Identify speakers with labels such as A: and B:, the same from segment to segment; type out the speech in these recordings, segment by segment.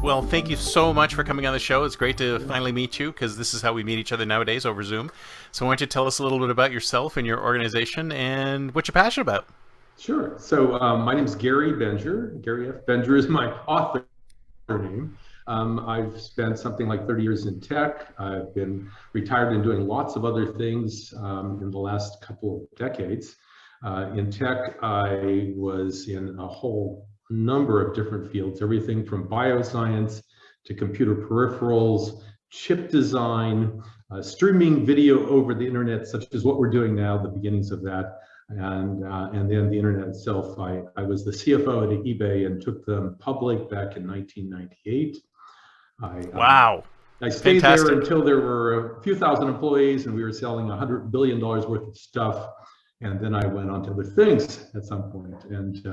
A: Well, thank you so much for coming on the show. It's great to finally meet you because this is how we meet each other nowadays over Zoom. So why don't you tell us a little bit about yourself and your organization and what you're passionate about?
B: Sure. So my name is Gary Bengier. Gary F. Bengier is my author name. I've spent something like 30 years in tech. I've been retired and doing lots of other things in the last couple of decades. In tech, I was in a whole number of different fields, everything from bioscience to computer peripherals, chip design, streaming video over the internet, such as what we're doing now, the beginnings of that. And then the internet itself. I was the CFO at eBay and took them public back in 1998. I, um,
A: Wow.
B: I stayed there
A: Fantastic.
B: until there were a few thousand employees and we were selling $100 billion worth of stuff. And then I went on to other things at some point. And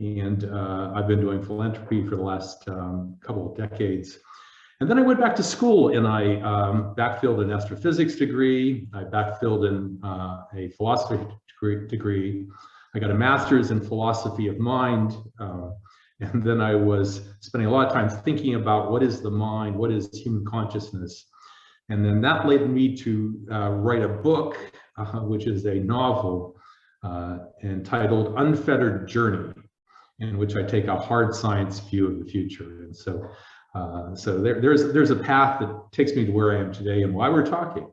B: I've been doing philanthropy for the last couple of decades. And then I went back to school and I backfilled an astrophysics degree. I backfilled in a philosophy degree. I got a master's in philosophy of mind. And then I was spending a lot of time thinking about what is the mind, what is human consciousness. And then that led me to write a book, which is a novel entitled Unfettered Journey, in which I take a hard science view of the future. And so there's a path that takes me to where I am today and why we're talking.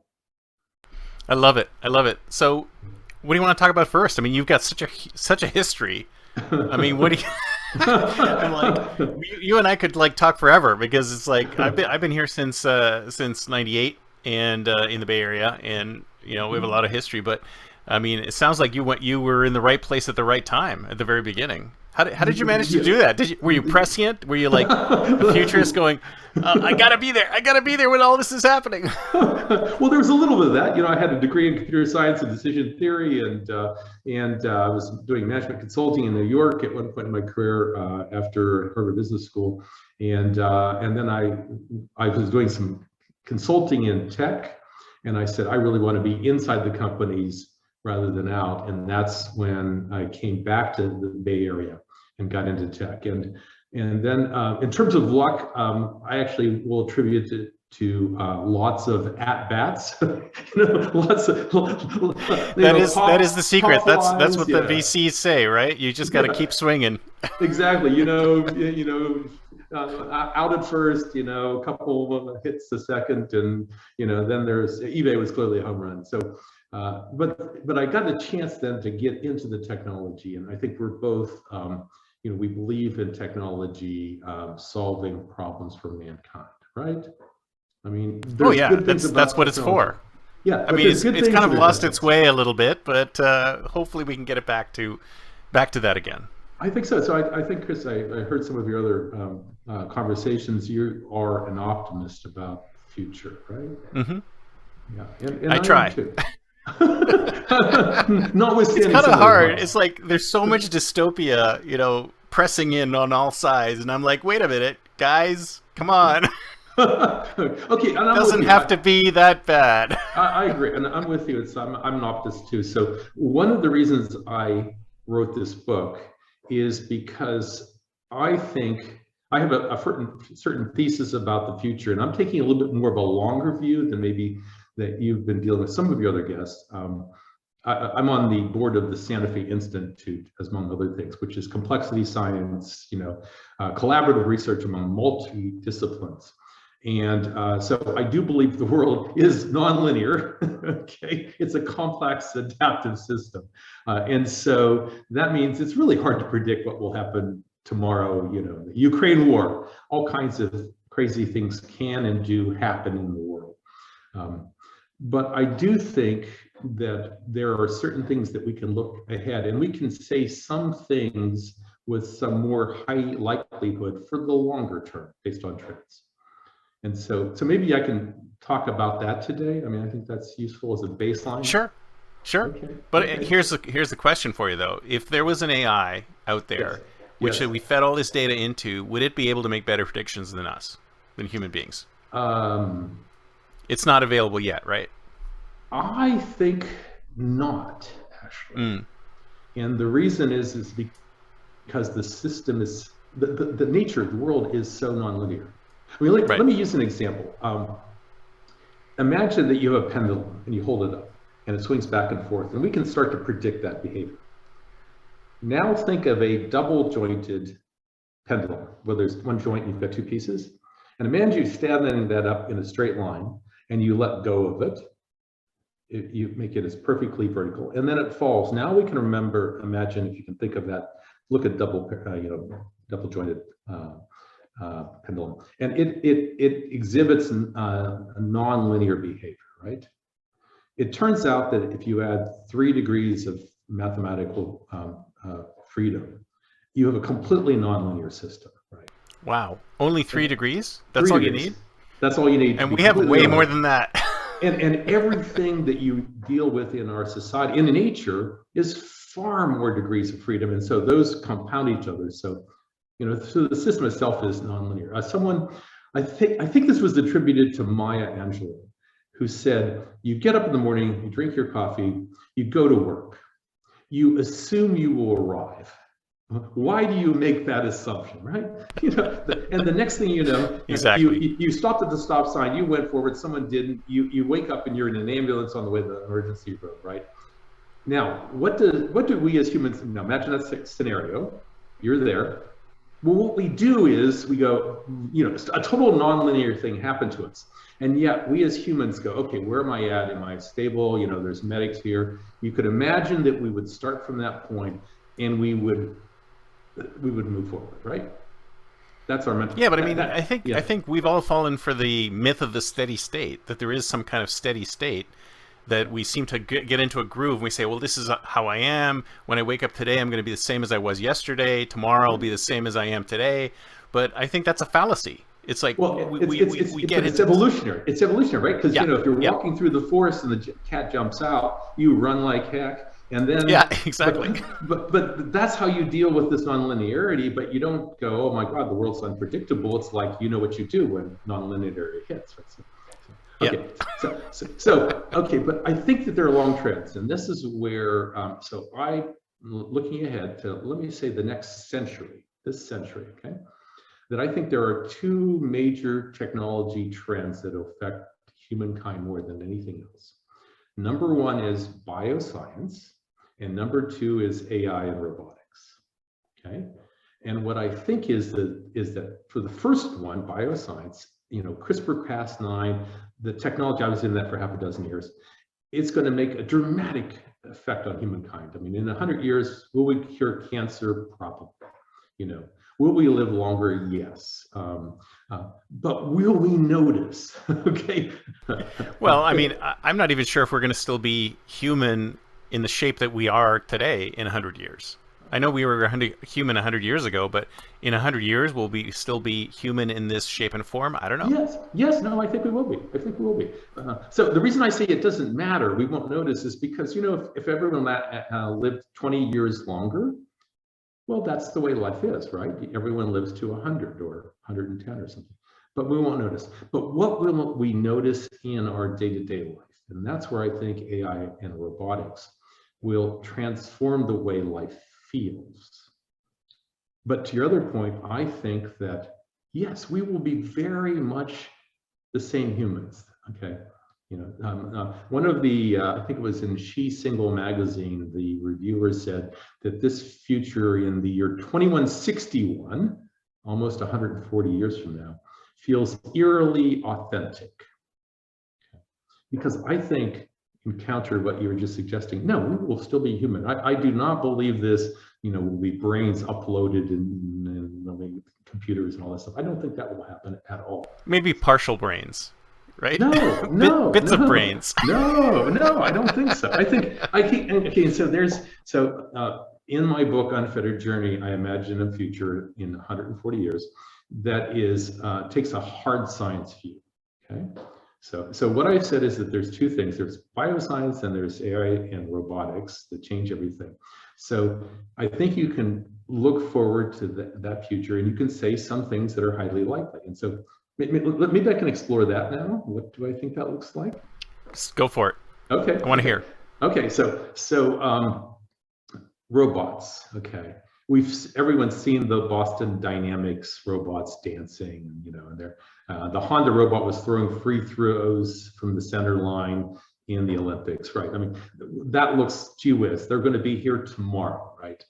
A: I love it. I love it. So what do you want to talk about first? I mean, you've got such a history. I mean, what do you I'm like, you and I could like talk forever because it's like I've been here since '98 and in the Bay Area, and we have a lot of history. But I mean, it sounds like you were in the right place at the right time at the very beginning. How did you manage to do that? Were you prescient? Were you like a futurist going, I gotta be there. I gotta be there when all this is happening.
B: Well, there was a little bit of that. I had a degree in computer science and decision theory, and I was doing management consulting in New York at one point in my career after Harvard Business School, and then I was doing some consulting in tech, and I said I really want to be inside the companies rather than out, and that's when I came back to the Bay Area and got into tech. And then in terms of luck, I actually will attribute it to lots of at-bats. Lots of
A: that is the secret. That's what the
B: yeah.
A: VCs say, right? You just got to keep swinging.
B: Exactly. Out at first, a couple of hits a second, and then there's eBay was clearly a home run. So but I got a chance then to get into the technology, and I think we're both we believe in technology solving problems for mankind, right? I mean,
A: Oh
B: there's
A: yeah,
B: good things about
A: that's what it's
B: technology.
A: for.
B: Yeah,
A: I
B: but
A: mean,
B: there's good
A: it's
B: things
A: kind
B: and
A: of
B: there's
A: lost
B: bad
A: its
B: things.
A: way a little bit, but hopefully we can get it back to that again.
B: I think so. So I think, Chris, I heard some of your other conversations. You are an optimist about the future, right?
A: Hmm.
B: Yeah, and
A: I
B: I am
A: try.
B: too.
A: It's
B: Notwithstanding
A: kind
B: some
A: of
B: of the
A: hard.
B: problems.
A: It's like there's so much dystopia, pressing in on all sides, and I'm like, wait a minute, guys, come on.
B: Okay, and I'm with
A: Doesn't
B: you.
A: have to be that bad.
B: I agree, and I'm with you. I'm an optimist too. So one of the reasons I wrote this book is because I think I have a certain thesis about the future, and I'm taking a little bit more of a longer view than maybe that you've been dealing with some of your other guests. I'm on the board of the Santa Fe Institute, as among other things, which is complexity science, collaborative research among multi-disciplines. And so I do believe the world is nonlinear. Okay, it's a complex adaptive system, and so that means it's really hard to predict what will happen tomorrow. The Ukraine war, all kinds of crazy things can and do happen in the world. But I do think that there are certain things that we can look ahead and we can say some things with some more high likelihood for the longer term based on trends. And so maybe I can talk about that today. I mean, I think that's useful as a baseline.
A: Sure, sure.
B: Okay.
A: But
B: Okay.
A: here's the question for you though: if there was an AI out
B: Yes.
A: there, which
B: Yes.
A: we fed all this data into, would it be able to make better predictions than us, than human beings?
B: Um,
A: It's not available yet, right?
B: I think not, actually.
A: Mm.
B: And the reason is because the system is the nature of the world is so nonlinear. I mean, let me use an example. Imagine that you have a pendulum and you hold it up and it swings back and forth, and we can start to predict that behavior. Now think of a double jointed pendulum where there's one joint and you've got two pieces. And imagine you standing that up in a straight line and you let go of it. You make it as perfectly vertical, and then it falls. Now we can imagine, if you can think of that, look at double jointed pendulum, and it exhibits a non-linear behavior, right? It turns out that if you add 3 degrees of mathematical freedom, you have a completely non-linear system, right?
A: Wow, only 3 degrees? That's all you need?
B: That's all you need.
A: And we have way more than that.
B: And everything that you deal with in our society, in nature, is far more degrees of freedom, and so those compound each other. So, so the system itself is nonlinear. I think this was attributed to Maya Angelou, who said, "You get up in the morning, you drink your coffee, you go to work, you assume you will arrive. Why do you make that assumption, right? And the next thing you know,
A: exactly.
B: you stopped at the stop sign, you went forward, someone didn't, you wake up and you're in an ambulance on the way to the emergency room, right? Now, what do we as humans, now imagine that scenario, you're there. Well, what we do is we go, a total nonlinear thing happened to us. And yet we as humans go, okay, where am I at? Am I stable? There's medics here. You could imagine that we would start from that point and we would move forward, right? That's our mental.
A: Yeah, but I mean, I think we've all fallen for the myth of the steady state, that there is some kind of steady state, that we seem to get into a groove and we say, well, this is how I am. When I wake up today, I'm going to be the same as I was yesterday. Tomorrow I'll be the same as I am today. But I think that's a fallacy. It's like,
B: it's evolutionary. It's evolutionary, right? Because if you're walking through the forest and the cat jumps out, you run like heck. And then
A: exactly.
B: But that's how you deal with this nonlinearity. But you don't go, oh my God, the world's unpredictable. It's like, what you do when nonlinearity hits. Right? Okay, but I think that there are long trends, and this is where so I looking ahead to, let me say, the next century, this century, okay, that I think there are 2 major technology trends that affect humankind more than anything else. Number 1 is bioscience, and number 2 is AI and robotics. Okay, and what I think is that for the first one, bioscience, CRISPR-Cas9, the technology, I was in that for half a dozen years, it's going to make a dramatic effect on humankind. I mean, in 100 years, will we cure cancer? Probably. Will we live longer? Yes. But will we notice? Okay.
A: Well, I mean, I'm not even sure if we're going to still be human in the shape that we are today in 100 years. I know we were human 100 years ago, but in 100 years, will we still be human in this shape and form? I don't know.
B: Yes, no, I think we will be. So the reason I say it doesn't matter, we won't notice, is because, if everyone lived 20 years longer, well, that's the way life is, right? Everyone lives to 100 or 110 or something, but we won't notice. But what will we notice in our day-to-day life? And that's where I think AI and robotics will transform the way life feels. But to your other point, I think that, yes, we will be very much the same humans, okay? One of the, I think it was in She Single magazine, the reviewer said that this future in the year 2161, almost 140 years from now, feels eerily authentic. Okay. Because I think, in counter what you were just suggesting, no, we will still be human. I do not believe this, will be brains uploaded in computers and all that stuff. I don't think that will happen at all.
A: Maybe partial brains. Right?
B: No,
A: bits of brains.
B: No, I don't think so. In my book, Unfettered Journey, I imagine a future in 140 years that is takes a hard science view. Okay, so what I've said is that there's 2 things: there's bioscience and there's AI and robotics that change everything. So I think you can look forward to that future, and you can say some things that are highly likely. And so maybe I can explore that now. What do I think that looks like?
A: Just go for it.
B: Okay.
A: I want to hear.
B: Okay, so robots. Okay, everyone's seen the Boston Dynamics robots dancing, and the Honda robot was throwing free throws from the center line in the Olympics, right? I mean, that looks, gee whiz, they're going to be here tomorrow, right?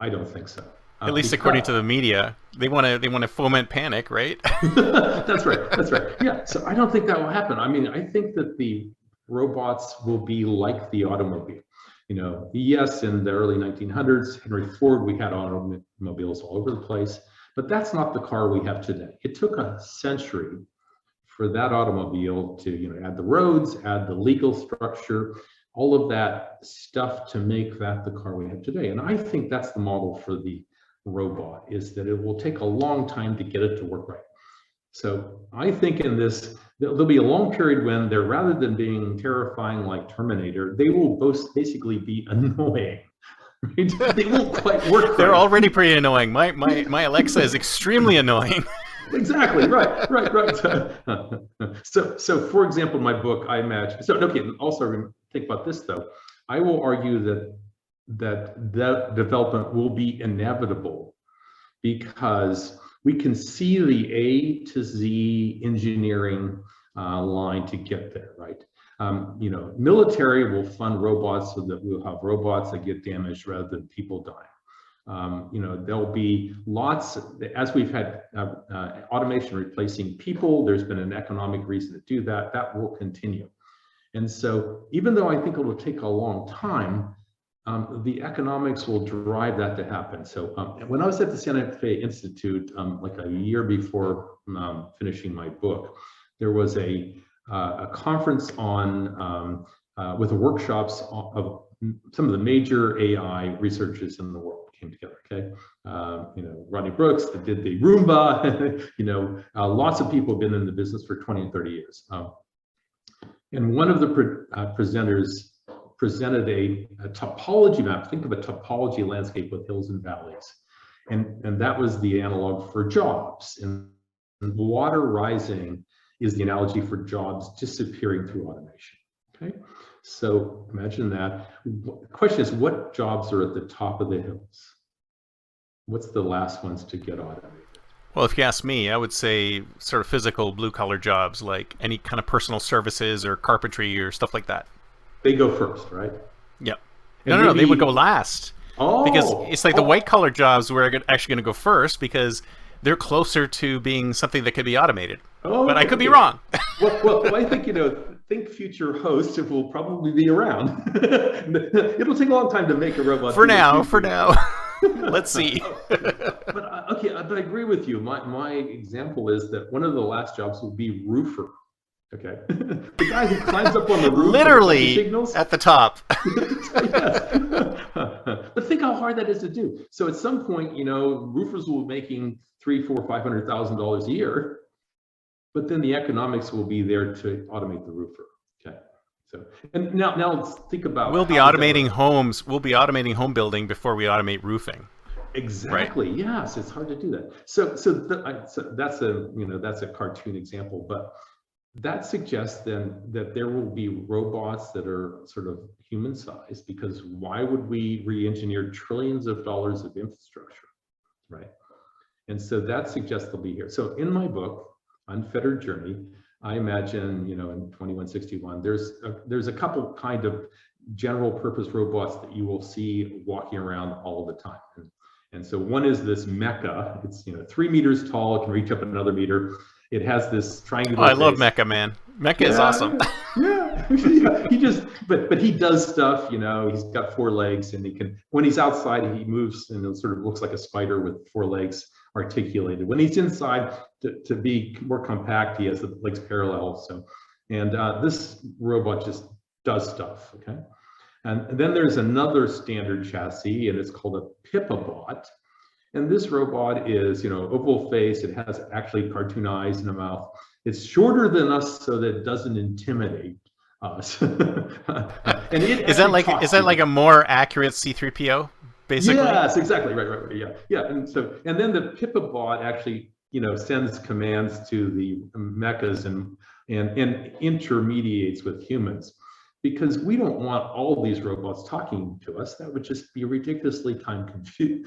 B: I don't think so.
A: At least according to the media, they want to foment panic, right?
B: That's right. That's right. Yeah. So I don't think that will happen. I mean, I think that the robots will be like the automobile. Yes, in the early 1900s, Henry Ford, we had automobiles all over the place, but that's not the car we have today. It took a century for that automobile to, add the roads, add the legal structure, all of that stuff to make that the car we have today. And I think that's the model for the robot, is that it will take a long time to get it to work right. So I think in this, there'll be a long period when they're, rather than being terrifying like Terminator, they will both basically be annoying. Right? They won't quite work.
A: They're already pretty annoying. My Alexa is extremely annoying.
B: Exactly, right. So for example, in my book, I imagine, so okay, also think about this though. I will argue that development will be inevitable because we can see the A to Z engineering line to get there, right? Military will fund robots so that we'll have robots that get damaged rather than people dying. There'll be lots, as we've had automation replacing people, there's been an economic reason to do that. That will continue. And so even though I think it will take a long time, the economics will drive that to happen. So when I was at the Santa Fe Institute, like a year before finishing my book, there was a conference on with the workshops of some of the major AI researchers in the world came together. Okay, Rodney Brooks that did the Roomba. Lots of people have been in the business for 20 and 30 years. And one of the presenters presented a topology map. Think of a topology landscape with hills and valleys. And that was the analog for jobs. And water rising is the analogy for jobs disappearing through automation. Okay, so imagine that. The question is, what jobs are at the top of the hills? What's the last ones to get automated?
A: Well, if you ask me, I would say sort of physical blue-collar jobs, like any kind of personal services or carpentry or stuff like that.
B: They go first, right?
A: Yep. No, they would go last.
B: Oh,
A: because it's like the white-collar jobs were actually going to go first because they're closer to being something that could be automated. Oh, but I could be wrong.
B: well, I think, think future hosts will probably be around. It'll take a long time to make a robot.
A: For now. Let's see.
B: But I agree with you. My example is that one of the last jobs will be roofer. Okay, the guy who climbs up on the roof,
A: literally
B: signals
A: at the top.
B: Yes. But think how hard that is to do. So at some point, roofers will be making $300,000, $400,000, $500,000 a year, but then the economics will be there to automate the roofer. Okay. So, and now let's think about.
A: We'll be automating homes. We'll be automating home building before we automate roofing.
B: Exactly. Right. Yes, it's hard to do that. So that's a cartoon example, but that suggests then that there will be robots that are sort of human sized, because why would we re-engineer trillions of dollars of infrastructure, right? And so that suggests they'll be here. So in my book, Unfettered Journey, I imagine, in 2161, there's a couple kind of general purpose robots that you will see walking around all the time. And so one is this mecha. It's 3 meters tall. It can reach up another meter. It has this triangular.
A: Oh, I love mecha, man. Mecha is awesome.
B: Yeah. But he does stuff. He's got 4 legs, and he can. When he's outside, he moves, and it sort of looks like a spider with 4 legs articulated. When he's inside, to be more compact, he has the legs parallel. So, and this robot just does stuff. Okay. And then there's another standard chassis, and it's called a Pipabot. And this robot is, oval face. It has actually cartoon eyes and a mouth. It's shorter than us, so that it doesn't intimidate us. And
A: is that like a more accurate C-3PO, basically?
B: Yes, exactly. Right. Yeah. And then the Pipabot actually, sends commands to the mechas and intermediates with humans. because we don't want all these robots talking to us. That would just be ridiculously time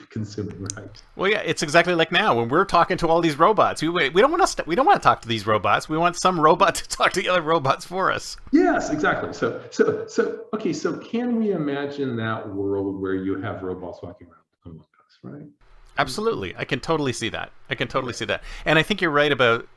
B: consuming, right?
A: Well, yeah, it's exactly like now when we're talking to all these robots. We don't want to we don't want to talk to these robots. We want some robot to talk to the other robots for us.
B: Yes, exactly. Okay. So can we imagine that world where you have robots walking around among us, right?
A: Absolutely, I can totally see that. I can totally see that, and I think you're right about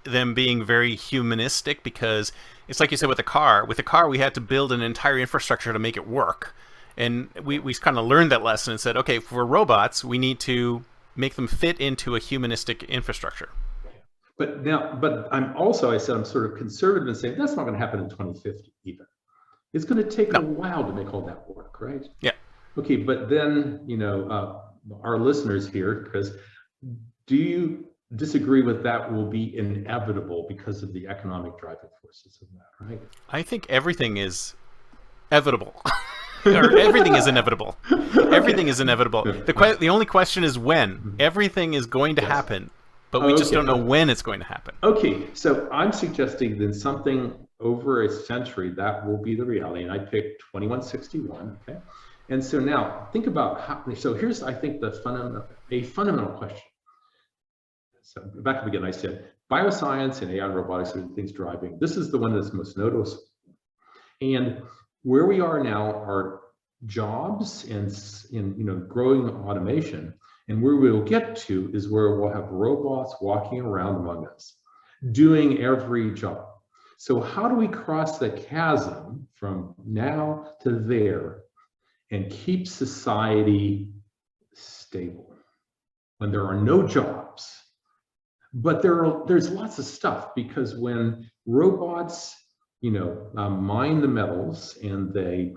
A: them being very humanistic, because it's like you said with the car. With the car, we had to build an entire infrastructure to make it work. And we kind of learned that lesson and said, okay, for robots, we need to make them fit into a humanistic infrastructure.
B: But I said I'm sort of conservative in saying that's not going to happen in 2050 even. It's going to take a while to make all that work, right?
A: Yeah.
B: Okay, but then, our listeners here, Chris, do you disagree with that will be inevitable because of the economic driving forces of that, right?
A: I think everything is inevitable. Or everything is inevitable. Everything is inevitable. The only question is when. Everything is going to happen, but we just don't know when it's going to happen.
B: Okay, so I'm suggesting that something over a century that will be the reality, and I picked 2161. Okay, and so now think about how. So here's, I think, a fundamental question. So back up again, I said bioscience and AI and robotics are the things driving. This is the one that's most noticeable, and where we are now are jobs and in growing automation, and where we'll get to is where we'll have robots walking around among us, doing every job. So how do we cross the chasm from now to there and keep society stable when there are no jobs? But there's lots of stuff, because when robots mine the metals, and they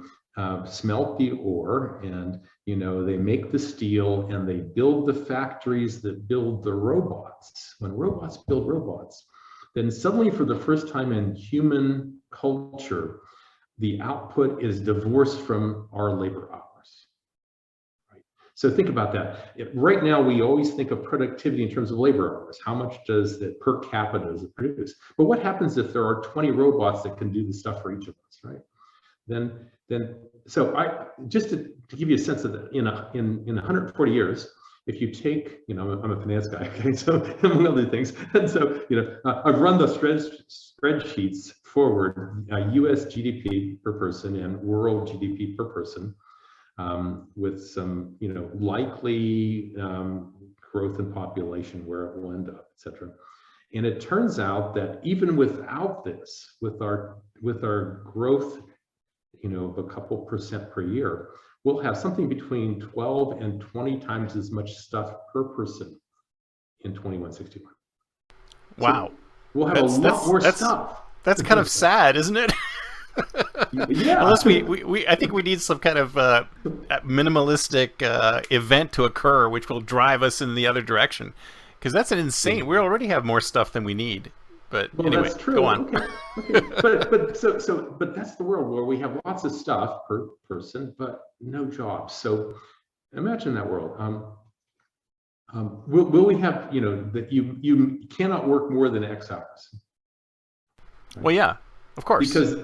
B: smelt the ore, and they make the steel, and they build the factories that build the robots. When robots build robots, then suddenly, for the first time in human culture, the output is divorced from our labor hours. Right? So think about that. Right now, we always think of productivity in terms of labor hours. How much does that per capita does it produce? But what happens if there are 20 robots that can do the stuff for each of us, right? So I just to give you a sense of that, in 140 years, if you take, I'm a finance guy, okay, so among other things, and so I've run the spreadsheets forward, U.S. GDP per person and world GDP per person, with some likely growth in population, where it will end up, et cetera. And it turns out that even without this, with our growth, of a couple percent per year, we'll have something between 12 and 20 times as much stuff per person in 2161.
A: Wow.
B: So we'll have a lot more stuff.
A: That's kind of sad, isn't it?
B: Yeah.
A: Unless I think we need some kind of minimalistic event to occur, which will drive us in the other direction. Because that's an insane. We already have more stuff than we need. But anyway,
B: that's true.
A: Go on.
B: Okay. But that's the world where we have lots of stuff per person, but no jobs. So imagine that world. Will we have that you cannot work more than X hours?
A: Well, yeah, of course.
B: Because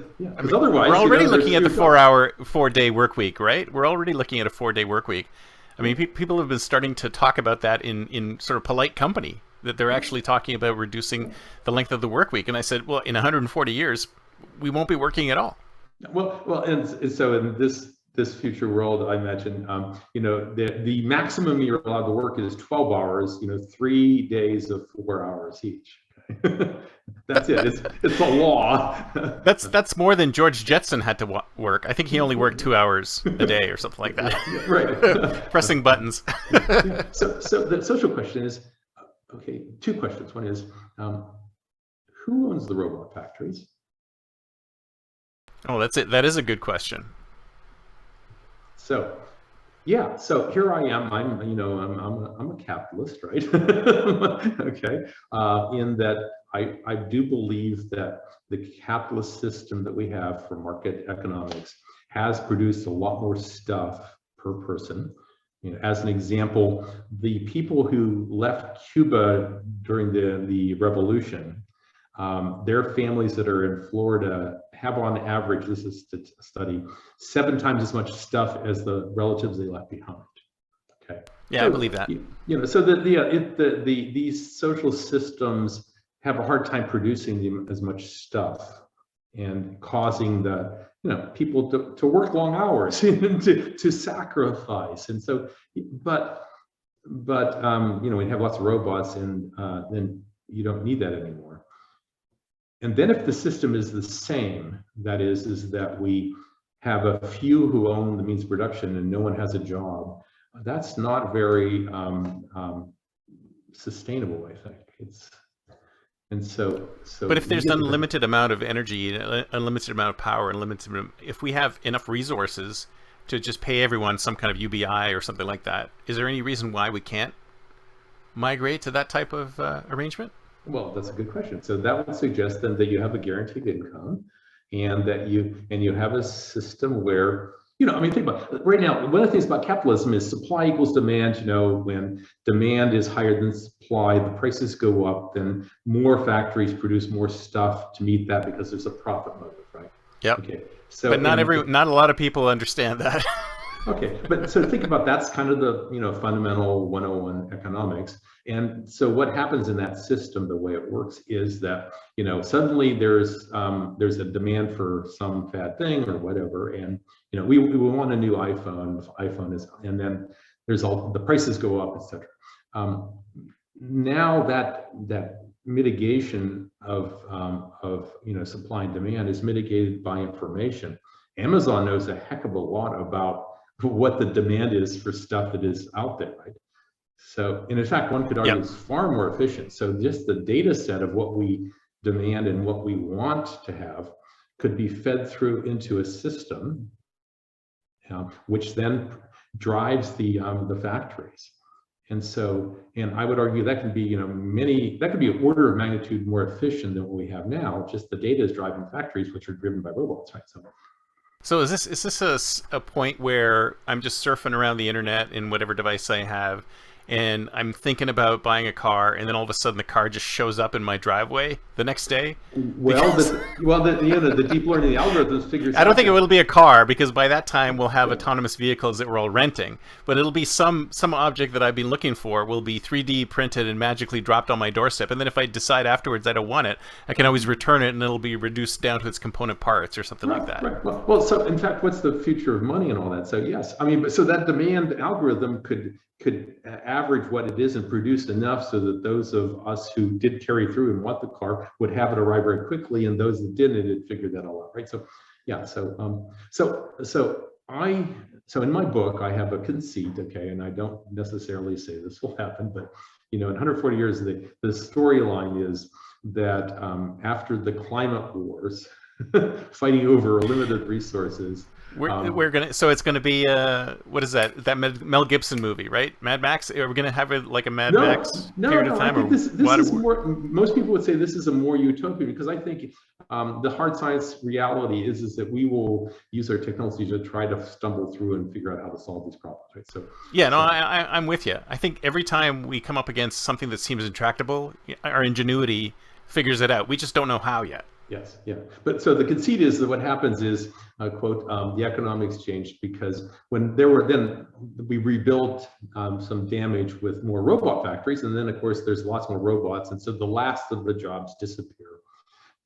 B: otherwise
A: we're already looking at the 4-day work week, right? We're already looking at a 4-day work week. I mean, people have been starting to talk about that in sort of polite company, that they're actually talking about reducing the length of the work week. And I said, well, in 140 years, we won't be working at all.
B: Well, and so in this future world, I imagine, the maximum you're allowed to work is 12 hours, 3 days of 4 hours each. Okay? That's it. It's a law.
A: That's more than George Jetson had to work. I think he only worked 2 hours a day or something like that.
B: Right.
A: Pressing buttons.
B: Yeah. So the social question is, okay, two questions. One is, who owns the robot factories?
A: Oh, that's it. That is a good question.
B: So, yeah. So here I am. I'm a capitalist, right? Okay. In that I do believe that the capitalist system that we have for market economics has produced a lot more stuff per person. As an example, the people who left Cuba during the revolution Their families that are in Florida have on average, this is a study, 7 times as much stuff as the relatives they left behind. Okay.
A: Yeah,
B: so,
A: I believe that.
B: So these social systems have a hard time producing as much stuff and causing people to work long hours and to sacrifice. And so, but when you have lots of robots, and then you don't need that anymore. And then if the system is the same, that is that we have a few who own the means of production and no one has a job, that's not very sustainable, I think.
A: But if there's unlimited amount of energy, unlimited amount of power, if we have enough resources to just pay everyone some kind of UBI or something like that, is there any reason why we can't migrate to that type of arrangement?
B: Well, that's a good question. So that would suggest then that you have a guaranteed income, and that you have a system where, think about it. Right now, one of the things about capitalism is supply equals demand. When demand is higher than supply, the prices go up, then more factories produce more stuff to meet that because there's a profit motive, right?
A: Yep.
B: Okay. So,
A: but not a lot of people understand that.
B: Okay, but so think about, that's kind of the fundamental 101 economics. And so what happens in that system, the way it works, is that suddenly there's a demand for some fad thing or whatever, and we want a new iPhone. iPhone is, and then there's all the prices go up, etc. Now that mitigation of supply and demand is mitigated by information. Amazon knows a heck of a lot about what the demand is for stuff that is out there, right? So, and in fact, one could argue it's far more efficient. So just the data set of what we demand and what we want to have could be fed through into a system, which then drives the factories. And so, and I would argue that can be, that could be an order of magnitude more efficient than what we have now. Just the data is driving factories, which are driven by robots, right?
A: So is this a point where I'm just surfing around the internet in whatever device I have, and I'm thinking about buying a car, and then all of a sudden the car just shows up in my driveway the next day?
B: Well, the deep learning, the algorithms figures.
A: I don't think it will be a car, because by that time we'll have autonomous vehicles that we're all renting. But it'll be some object that I've been looking for will be 3D printed and magically dropped on my doorstep. And then if I decide afterwards I don't want it, I can always return it, and it'll be reduced down to its component parts or something like that.
B: Right. Well, so in fact, what's the future of money and all that? So yes, so that demand algorithm could average what it is and produce enough so that those of us who did carry through and want the car would have it arrive very quickly, and those that didn't, it figured that all out, right? So yeah, so in my book I have a conceit, okay, and I don't necessarily say this will happen, but in 140 years the storyline is that after the climate wars, fighting over limited resources,
A: so it's gonna be what is that Mel Gibson movie, right? Mad Max? Are we gonna have like a Mad Max period of time?
B: I think this is more, most people would say this is a more utopia, because I think the hard science reality is that we will use our technology to try to stumble through and figure out how to solve these problems, right? So
A: yeah, no, I'm with you. I think every time we come up against something that seems intractable, our ingenuity figures it out. We just don't know how yet.
B: Yes, yeah. But so the conceit is that what happens is, quote, the economics changed because when we rebuilt some damage with more robot factories, and then of course there's lots more robots, and so the last of the jobs disappear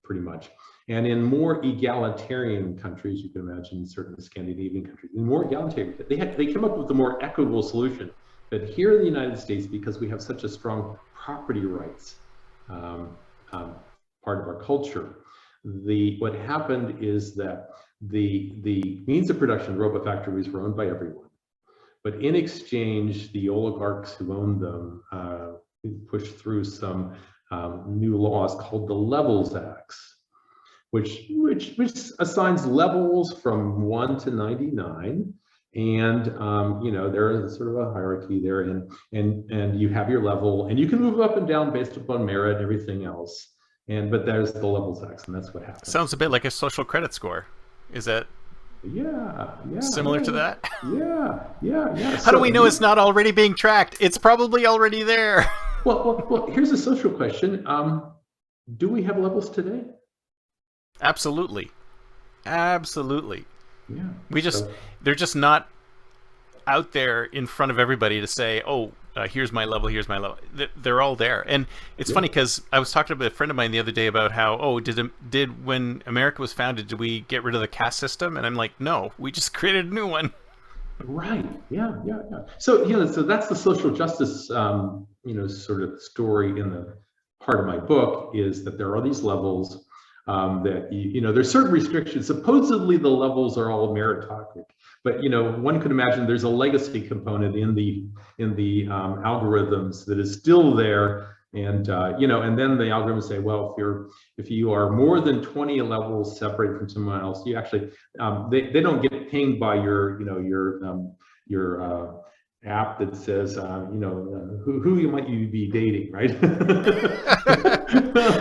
B: pretty much. And in more egalitarian countries, you can imagine certain Scandinavian countries, in more egalitarian, they came up with a more equitable solution. But here in the United States, because we have such a strong property rights part of our culture, what happened is that the means of production, robot factories, were owned by everyone. But in exchange, the oligarchs who owned them pushed through some new laws called the Levels Acts, which assigns levels from 1 to 99. And there is sort of a hierarchy there, and you have your level, and you can move up and down based upon merit and everything else. But there's the Levels Acts, and that's what happens.
A: Sounds a bit like a social credit score. Is that similar to that?
B: Yeah.
A: How do we know it's not already being tracked? It's probably already there.
B: Well, here's a social question. Do we have levels today?
A: Absolutely. Absolutely.
B: Yeah.
A: We just, they're just not out there in front of everybody to say, oh, here's my level, here's my level. They're all there. And it's funny because I was talking to a friend of mine the other day about how, oh, did when America was founded, did we get rid of the caste system? And I'm like, no, we just created a new one.
B: Right. Yeah. So, so that's the social justice, sort of story in the part of my book, is that there are these levels, that, there's certain restrictions. Supposedly the levels are all meritocratic, but, one could imagine there's a legacy component in the algorithms that is still there. And, and then the algorithms say, well, if you are more than 20 levels separated from someone else, you actually, they don't get pinged by your app that says, who you might you be dating, right?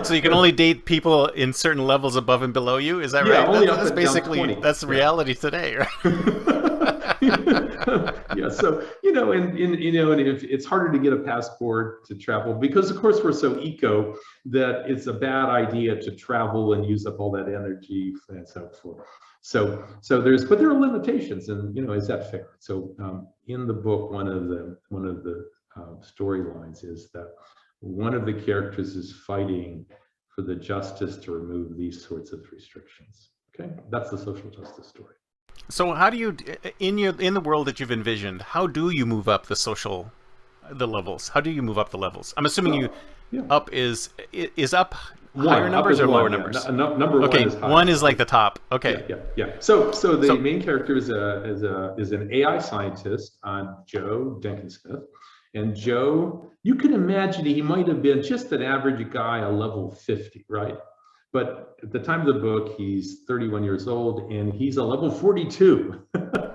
A: So you can only date people in certain levels above and below you. Is that right?
B: Only
A: that's basically, that's the reality today, right?
B: Yeah, so and it's harder to get a passport to travel because, of course, we're so eco that it's a bad idea to travel and use up all that energy and so forth. So but there are limitations, and is that fair? So in the book, one of the storylines is that one of the characters is fighting for the justice to remove these sorts of restrictions. Okay, that's the social justice story.
A: So how do you, in the world that you've envisioned, how do you move up the levels? How do you move up the levels? I'm assuming up is up higher numbers or lower numbers?
B: Number one is high.
A: One is like the top. Okay.
B: Yeah. So the main character is an AI scientist, Joe Denkensmith. And Joe, you can imagine he might have been just an average guy, a level 50, right? But at the time of the book, he's 31 years old, and he's a level 42.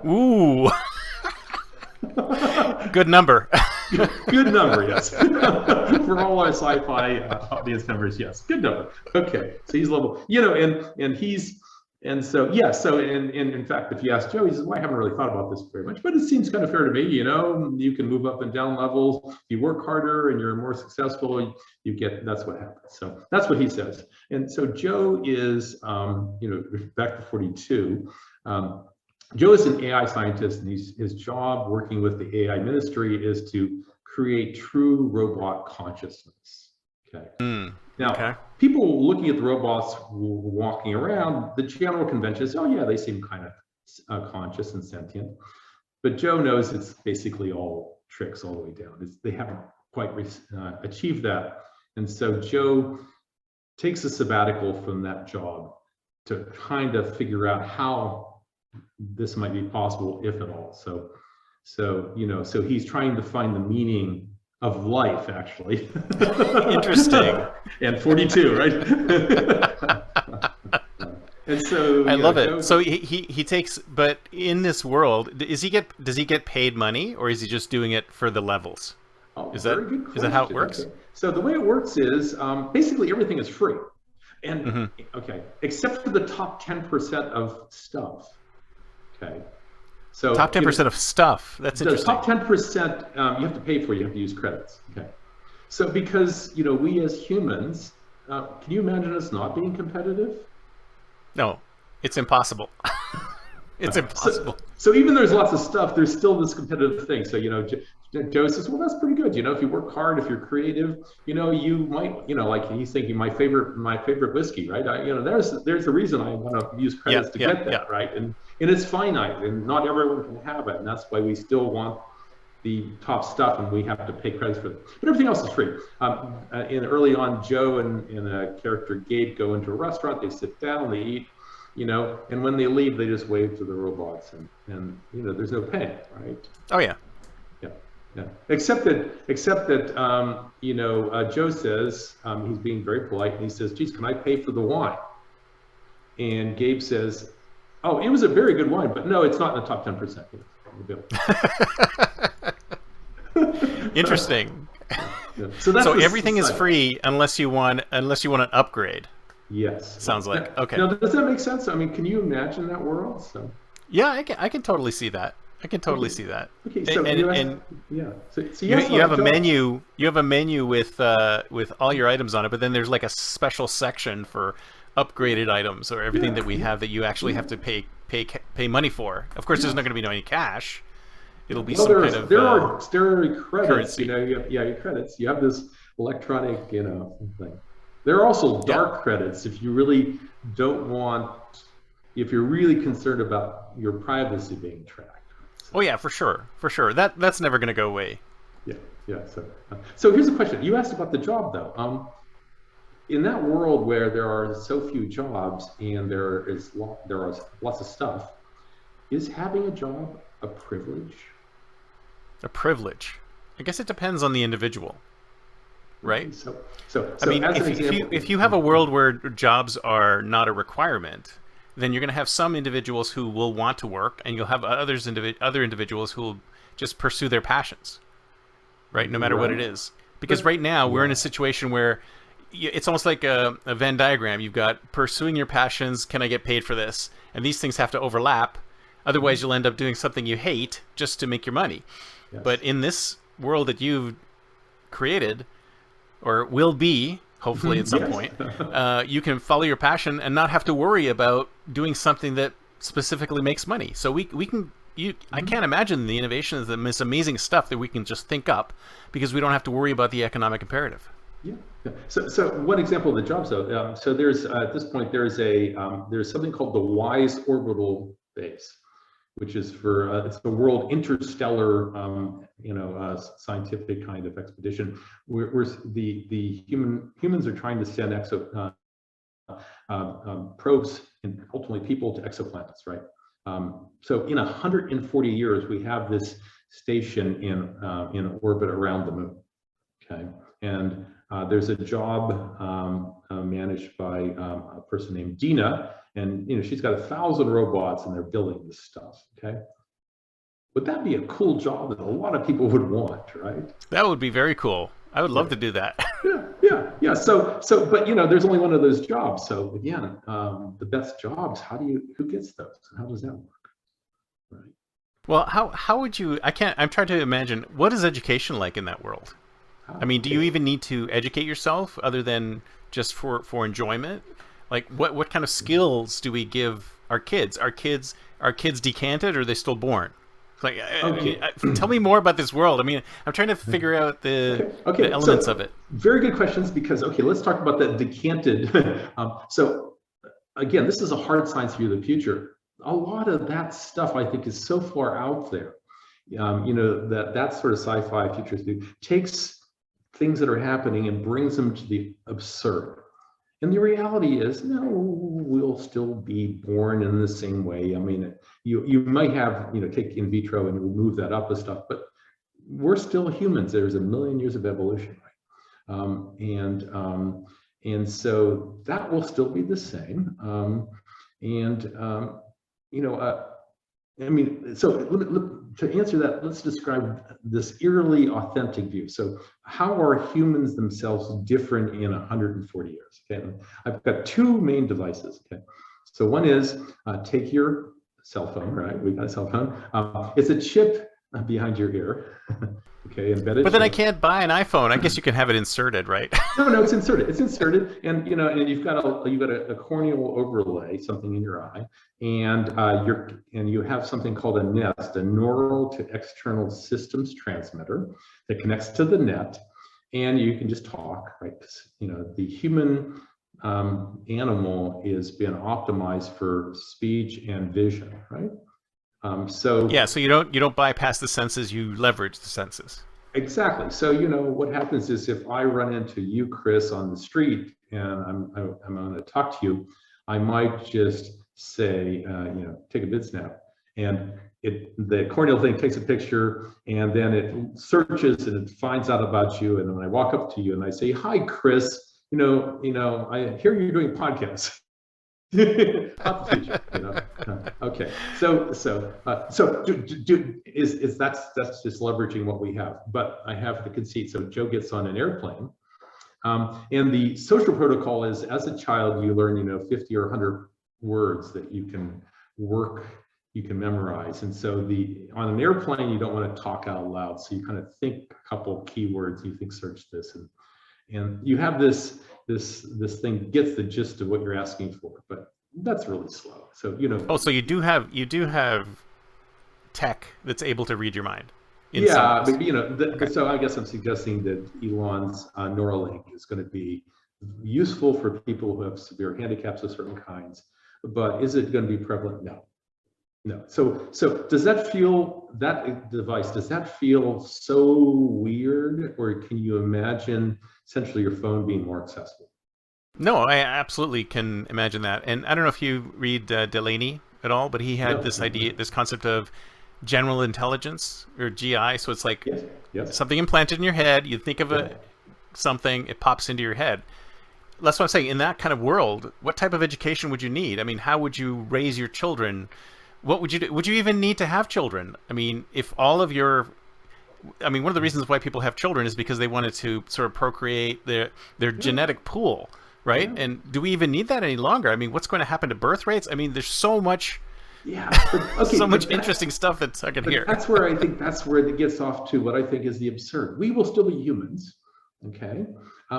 A: Ooh. Good number.
B: Good number, yes. For all our sci-fi audience members, yes. Good number. Okay, so he's level, and in fact, if you ask Joe, he says, well, I haven't really thought about this very much, but it seems kind of fair to me. You can move up and down levels. If you work harder and you're more successful, that's what happens. So that's what he says. And so Joe is, back to 42. Joe is an AI scientist, and his job working with the AI ministry is to create true robot consciousness. Okay. Now, people looking at the robots walking around, the general convention is, oh yeah, they seem kind of conscious and sentient. But Joe knows it's basically all tricks all the way down. They haven't quite achieved that. And so Joe takes a sabbatical from that job to kind of figure out how this might be possible, if at all. So he's trying to find the meaning of life, actually.
A: Interesting.
B: And 42, right? And so
A: I love it. So he takes, but in this world, does he get paid money, or is he just doing it for the levels? Is that how it works?
B: Okay. So the way it works is basically everything is free, and except for the top 10% of stuff. Okay. So
A: top 10% of stuff. That's interesting.
B: The top 10% you have to pay for. You have to use credits. Okay. So because we as humans, can you imagine us not being competitive?
A: No, it's impossible. It's impossible.
B: So even there's lots of stuff, there's still this competitive thing. So Joe says, well, that's pretty good. If you work hard, if you're creative, you might, like he's thinking my favorite whiskey, right? There's a reason I want to use credits to get that, right? And it's finite, and not everyone can have it, and that's why we still want the top stuff, and we have to pay credits for it. But everything else is free. Early on, Joe and a character Gabe go into a restaurant. They sit down, they eat, and when they leave, they just wave to the robots, and there's no pay, right?
A: Oh yeah.
B: Yeah. Except that Joe says he's being very polite, and he says, "Geez, can I pay for the wine?" And Gabe says, "Oh, it was a very good wine, but no, it's not in the top 10%."
A: Interesting.
B: Yeah.
A: So everything is free unless you want an upgrade.
B: Yes.
A: Sounds like. Okay.
B: Now, does that make sense? I mean, can you imagine that world? So.
A: Yeah, I can totally see that. I can totally
B: Okay.
A: see that.
B: Okay. So you asked, yeah. So you asked
A: You have
B: about
A: a
B: jobs.
A: menu. You have a menu with all your items on it, but then there's like a special section for upgraded items or everything
B: Yeah.
A: that we
B: Yeah.
A: have that you actually
B: Yeah.
A: have to pay money for. Of course, there's
B: Yeah.
A: not going to be any cash.
B: Yeah.
A: It'll be
B: Well,
A: some kind of
B: there are credits.
A: currency.
B: Your credits. You have this electronic, thing. There are also
A: Yeah.
B: dark credits if you really don't want, if you're really concerned about your privacy being tracked. So,
A: Oh yeah, for sure, for sure. That's never going to go away.
B: yeah, yeah. So here's a question. You asked about the job, though. In that world where there are so few jobs and there are lots of stuff, is having a job a privilege?
A: A privilege. I guess it depends on the individual,
B: Okay,
A: right? I
B: so
A: mean,
B: as an example,
A: if you have a world where jobs are not a requirement, then you're going to have some individuals who will want to work, and you'll have other individuals who will just pursue their passions, right? No matter what it
B: right?
A: is. Because
B: But
A: right now we're in a
B: yeah,
A: situation where it's almost like a Venn diagram. You've got pursuing your passions. Can I get paid for this? And these things have to overlap. Otherwise,
B: mhm,
A: you'll end up doing something you hate just to make your money. But
B: yes,
A: in this world that you've created, or will be, hopefully at some
B: yes.
A: point, you can follow your passion and not have to worry about doing something that specifically makes money. So we can. I
B: Mhm.
A: can't imagine the innovations and this amazing stuff that we can just think up because we don't have to worry about the economic imperative.
B: Yeah. Yeah. So one example of the jobs, though. So there's at this point there's something called the WISE orbital base, which is for it's the World Interstellar scientific kind of expedition. Where the humans are trying to send probes and ultimately people to exoplanets, right? So in 140 years, we have this station in orbit around the moon. Okay, and there's a job managed by a person named Dina, and she's got 1,000 robots, and they're building this stuff. Okay, would that be a cool job that a lot of people would want, right?
A: That would be very cool. I would
B: Yeah,
A: love to do that.
B: yeah. But there's only one of those jobs. So again, the best jobs. Who gets those, and how does that work, right?
A: Well, how would you? I can't. I'm trying to imagine what is education like in that world. I mean, do you
B: Okay.
A: even need to educate yourself other than just for enjoyment? Like, what kind of skills do we give our kids? Are kids decanted or are they still born? Like,
B: Okay.
A: tell me more about this world. I mean, I'm trying to figure out the
B: Okay.
A: the
B: Okay.
A: elements of
B: So
A: it.
B: very good questions because let's talk about the decanted. So again, this is a hard science view of the future. A lot of that stuff I think is so far out there. That sort of sci-fi futurist view takes things that are happening and brings them to the absurd. And the reality is, no, we'll still be born in the same way. I mean, you might have, take in vitro and remove that up and stuff, but we're still humans. There's a million years of evolution, right? And so that will still be the same. And you know, I mean, so to answer that, let's describe this eerily authentic view. So, how are humans themselves different in 140 years? Okay, and I've got two main devices. Okay, so one is take your cell phone, right? We've got a cell phone. It's a chip behind your ear. Okay, embedded
A: But then I
B: chip.
A: can't buy an iPhone. I guess you can have it inserted, right?
B: No, it's inserted. It's inserted, and you've got a corneal overlay, something in your eye, and you have something called a nest, a neural to external systems transmitter that connects to the net, and you can just talk, right? 'Cause, the human animal has been optimized for speech and vision, right? So
A: Yeah. So you don't bypass the senses. You leverage the senses.
B: exactly. So what happens is if I run into you, Chris, on the street, and I'm going to talk to you, I might just say, take a bid snap, and the corneal thing takes a picture, and then it searches and it finds out about you, and then when I walk up to you and I say, hi, Chris, I hear you're doing podcasts. About the future, okay, so is that's just leveraging what we have, but I have the conceit. So Joe gets on an airplane, and the social protocol is, as a child, you learn 50 or 100 words that you can work you can memorize. And so on an airplane, you don't want to talk out loud. So you kind of think a couple keywords, you think search this, and you have this thing gets the gist of what you're asking for, but that's really slow. So,
A: Oh, so you do have tech that's able to read your mind.
B: Yeah, but so I guess I'm suggesting that Elon's Neuralink is going to be useful for people who have severe handicaps of certain kinds, but is it going to be prevalent? No. So does that device, does that feel so weird, or can you imagine essentially your phone being more accessible?
A: No, I absolutely can imagine that. And I don't know if you read Delaney at all, but he had this idea, this concept of general intelligence, or GI. So it's like something implanted in your head. You think of something, it pops into your head. That's what I'm saying. In that kind of world, what type of education would you need? I mean, how would you raise your children? What would you do? Would you even need to have children? I mean, if all of your, I mean, one of the reasons why people have children is because they wanted to sort of procreate their genetic pool, right? Yeah. And do we even need that any longer? I mean, what's going to happen to birth rates? I mean, there's so much, so much interesting stuff that's stuck here.
B: That's where I think it gets off to what I think is the absurd. We will still be humans, okay?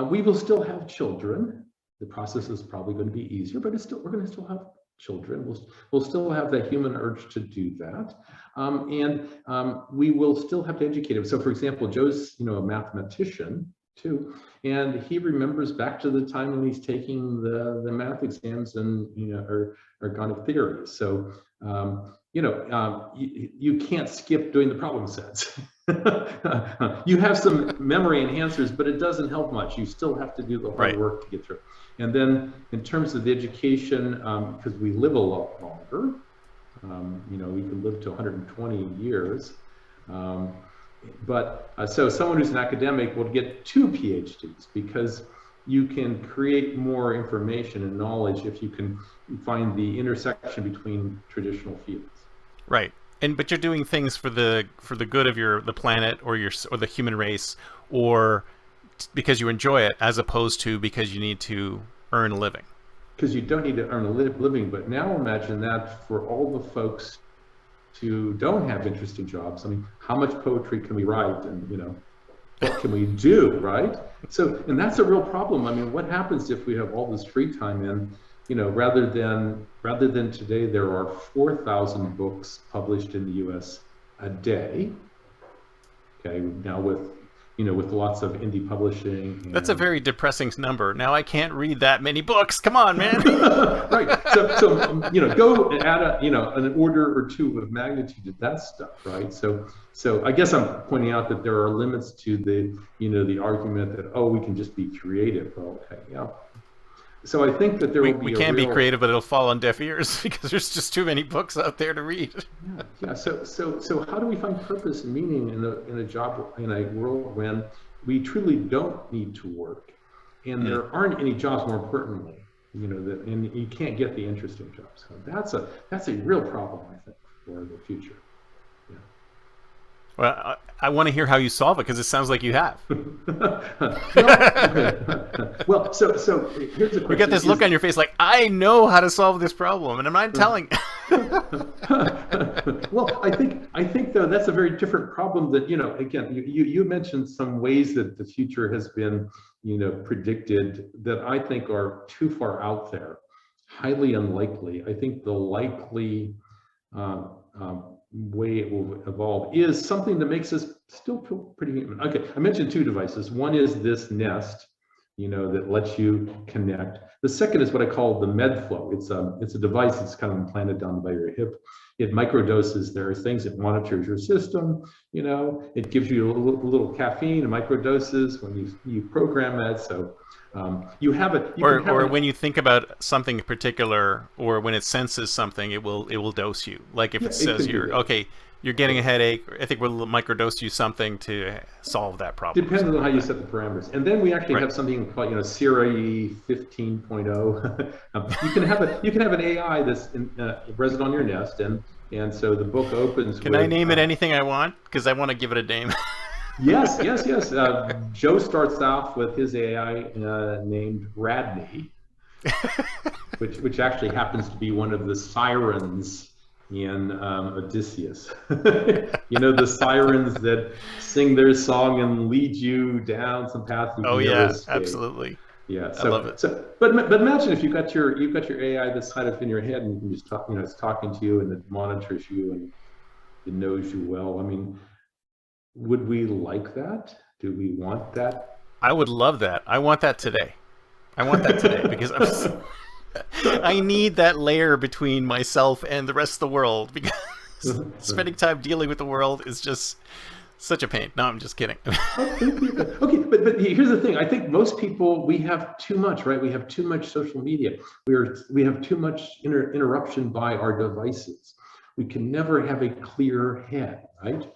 B: We will still have children. The process is probably going to be easier, but we're going to still have children. We'll still have that human urge to do that, and we will still have to educate them. So, for example, Joe's a mathematician too, and he remembers back to the time when he's taking the math exams and organic theory. So you can't skip doing the problem sets. You have some memory enhancers, but it doesn't help much. You still have to do the hard work to get through. And then in terms of the education, because we live a lot longer, we can live to 120 years. So someone who's an academic will get 2 PhDs, because you can create more information and knowledge if you can find the intersection between traditional fields.
A: Right. But you're doing things for the good of the planet or the human race, or because you enjoy it, as opposed to because you need to earn a living.
B: Because you don't need to earn a living, but now imagine that for all the folks who don't have interesting jobs. I mean, how much poetry can we write, and what can we do, right? So, and that's a real problem. I mean, what happens if we have all this free time, and rather than today, there are 4,000 books published in the U.S. a day. Okay, now with lots of indie publishing.
A: That's a very depressing number. Now I can't read that many books. Come on, man.
B: Right. So go and add an order or two of magnitude to that stuff, right? So I guess I'm pointing out that there are limits to the argument that we can just be creative. Well, okay, yeah. So I think that
A: we can be creative, but it'll fall on deaf ears because there's just too many books out there to read.
B: Yeah. So how do we find purpose and meaning in a job, in a world when we truly don't need to work, and there aren't any jobs, more importantly, and you can't get the interesting jobs. So that's a real problem, I think, for the future. Yeah.
A: Well, I want to hear how you solve it, because it sounds like you have.
B: Well, so here's the question.
A: You got this look on your face like, I know how to solve this problem, and I'm not telling.
B: Well, I think though that's a very different problem. That again, you mentioned some ways that the future has been predicted that I think are too far out there, highly unlikely. I think the likely way it will evolve is something that makes us still feel pretty human. Okay, I mentioned 2 devices. One is this Nest, that lets you connect. The second is what I call the MedFlow. It's a device that's kind of implanted down by your hip. It microdoses. There are things that monitors your system. It gives you a little caffeine and microdoses when you program it. So you have it.
A: Or when you think about something in particular, or when it senses something, it will dose you. Like if it says you're getting a headache, I think we'll microdose you something to solve that problem.
B: Depends on how you set the parameters. And then we actually have something called Siri 15.0. You can have an AI that's present on your Nest, and so the book opens.
A: Can I name it anything I want? Because I want to give it a name.
B: Yes. Joe starts off with his AI named Radney, which actually happens to be one of the sirens in Odysseus. The sirens that sing their song and lead you down some path you
A: Oh
B: can never
A: yeah,
B: escape.
A: absolutely.
B: Yeah.
A: I love it.
B: But imagine if you've got your AI that's kind of in your head and you can just talk. It's talking to you and it monitors you and it knows you well. I mean, would we like that? Do we want that?
A: I would love that. I want that today. I want that today because I need that layer between myself and the rest of the world because spending time dealing with the world is just such a pain. No, I'm just kidding.
B: Okay, but here's the thing. I think most people, we have too much, right? We have too much social media. We have too much interruption by our devices. We can never have a clear head, right?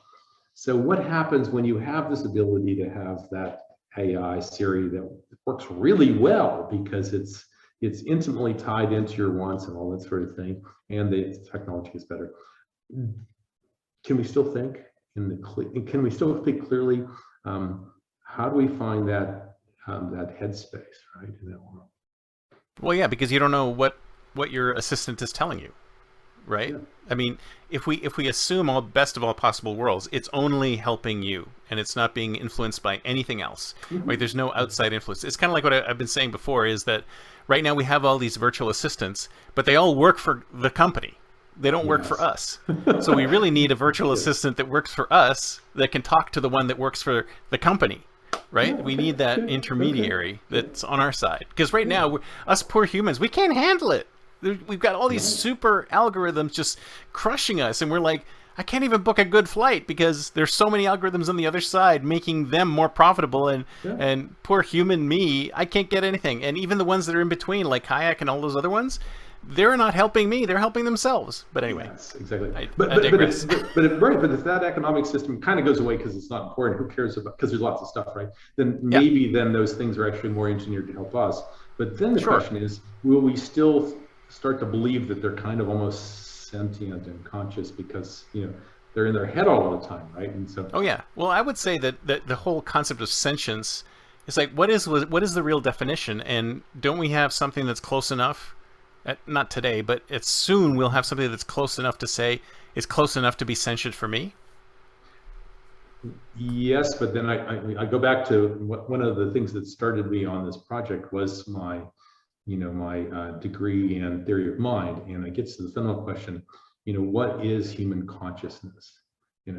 B: So what happens when you have this ability to have that AI Siri that works really well because it's intimately tied into your wants and all that sort of thing, and the technology is better. Can we still think can we still think clearly? How do we find that that headspace, right, in that world?
A: Well, yeah, because you don't know what your assistant is telling you, right?
B: Yeah.
A: I mean, if we assume all best of all possible worlds, it's only helping you, and it's not being influenced by anything else, right? There's no outside influence. It's kind of like what I've been saying before, is that right now we have all these virtual assistants, but they all work for the company. They don't work for us. So we really need a virtual assistant that works for us that can talk to the one that works for the company, right? We need that intermediary that's on our side. Because right now, us poor humans, we can't handle it. We've got all these super algorithms just crushing us, and we're like, I can't even book a good flight because there's so many algorithms on the other side making them more profitable, and poor human me, I can't get anything. And even the ones that are in between, like Kayak and all those other ones, they're not helping me, they're helping themselves. But anyway,
B: yes, exactly.
A: I
B: But
A: digress.
B: if that economic system kind of goes away because it's not important, who cares about, because there's lots of stuff, right? Then maybe then those things are actually more engineered to help us. But then the question is, will we still start to believe that they're kind of almost sentient and conscious because they're in their head all the time, right? And so
A: oh yeah, well, I would say that the whole concept of sentience is like, what is the real definition? And don't we have something that's close enough? Not today, but it's soon we'll have something that's close enough to say it's close enough to be sentient for me.
B: yes, but then I go back to one of the things that started me on this project was my degree in theory of mind, and it gets to the fundamental question, what is human consciousness? And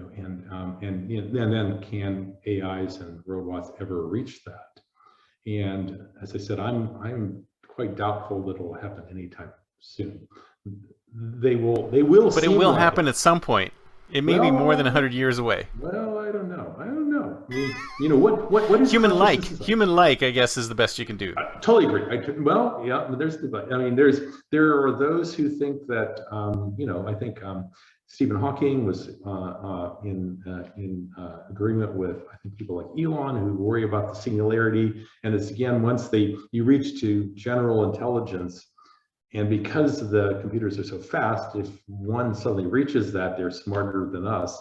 B: then can AIs and robots ever reach that? And as I said, I'm quite doubtful that it will happen anytime soon. They will.
A: But it will happen at some point. It may be more than 100 years away.
B: Well, I don't know. I mean, what is
A: human-like, I guess, is the best you can do.
B: I totally agree. Well, yeah, there are those who think that, I think Stephen Hawking was in agreement with, I think, people like Elon, who worry about the singularity. And it's, again, once you reach to general intelligence, and because the computers are so fast, if one suddenly reaches that, they're smarter than us.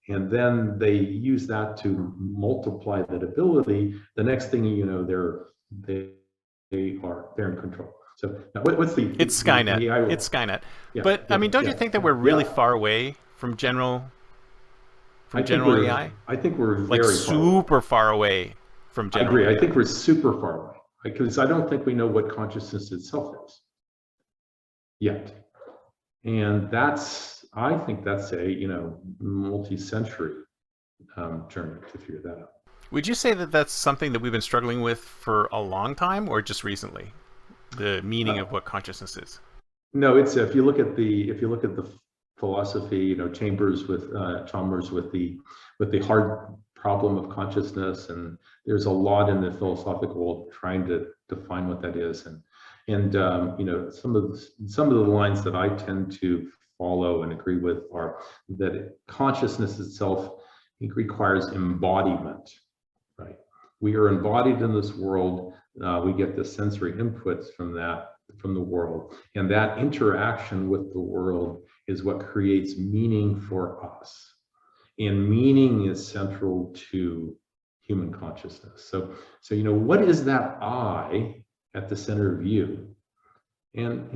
B: And then they use that to multiply that ability. The next thing you know, they're in control. So what's the?
A: It's Skynet. It's Skynet. Yeah, but I mean, don't you think that we're really far away from general AI?
B: I think we're
A: like
B: very
A: super far away from general.
B: I agree.
A: AI.
B: I think we're super far away because I don't think we know what consciousness itself is yet, and I think that's a multi-century journey to figure that out.
A: Would you say that that's something that we've been struggling with for a long time, or just recently? The meaning of what consciousness is.
B: No, it's if you look at the philosophy, Chalmers with the hard problem of consciousness, and there's a lot in the philosophical world trying to define what that is, and some of the lines that I tend to follow and agree with are that consciousness itself requires embodiment, right? We are embodied in this world. We get the sensory inputs from the world, and that interaction with the world is what creates meaning for us. And meaning is central to human consciousness. So what is that I at the center of you? And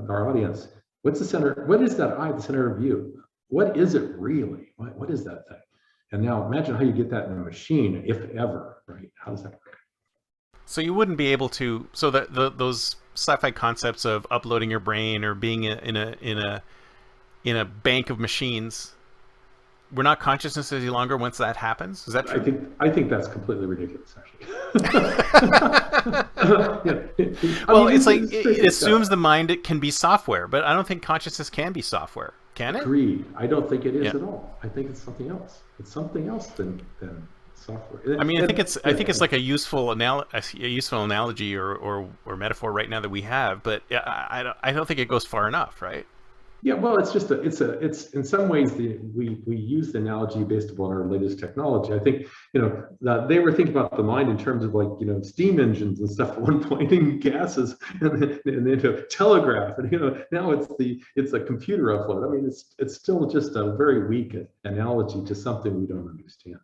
B: our audience, What's the center? What is that eye at the center of you? What is it really? What is that thing? And now imagine how you get that in a machine, if ever, right? How does that work?
A: So you wouldn't be able to. So that those sci-fi concepts of uploading your brain or being in a bank of machines, we're not consciousness any longer once that happens. Is that true?
B: I think that's completely ridiculous, actually.
A: Well, it's like it assumes the mind it can be software, but I don't think consciousness can be software. Can it?
B: Agreed. I don't think it is at all. I think it's something else. It's something else than software.
A: I mean, I think it's like a useful analogy or metaphor right now that we have, but I don't think it goes far enough, right?
B: Yeah, well, it's in some ways we use the analogy based upon our latest technology. I think they were thinking about the mind in terms of like steam engines and stuff at one point, and gases, and telegraph, and now it's a computer upload. I mean, it's still just a very weak analogy to something we don't understand.